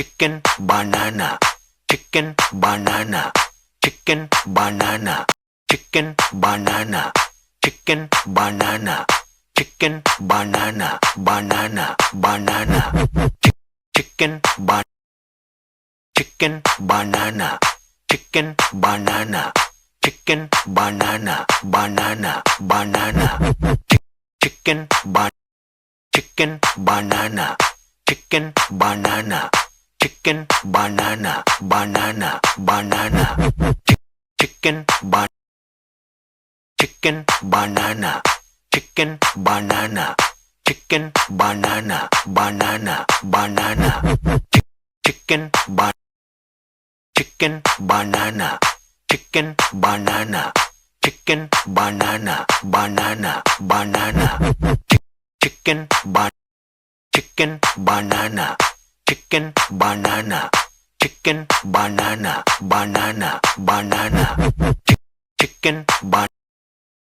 chicken banana chicken banana chicken banana chicken banana chicken banana chicken banana banana banana chicken ban chicken banana chicken banana chicken banana banana banana chicken ban chicken banana chicken banana chicken banana banana banana chicken ban chicken banana chicken banana chicken banana banana banana chicken ban chicken banana chicken banana chicken banana banana banana chicken ban chicken banana chicken banana chicken banana banana banana chicken ban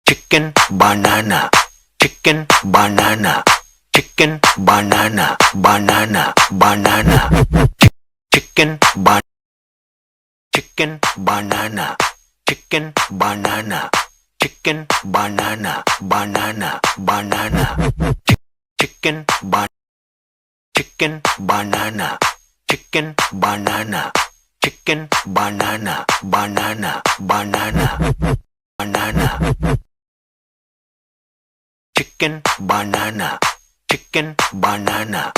chicken banana chicken banana chicken banana banana banana chicken ban chicken banana chicken banana chicken banana banana banana chicken ban chicken banana chicken banana chicken banana banana banana banana chicken banana chicken banana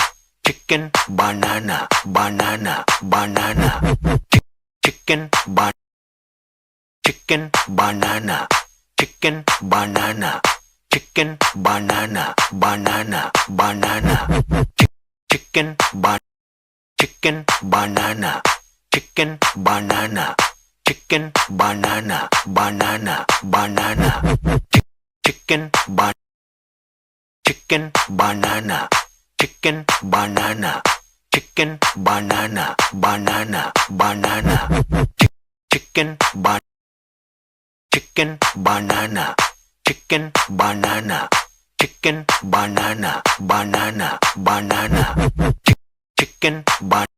chicken banana banana banana chicken ban chicken banana chicken banana chicken banana banana banana chicken ban chicken banana chicken banana chicken banana banana banana chicken ban chicken banana chicken banana chicken banana banana banana chicken ban chicken banana chicken banana chicken banana banana banana chicken ban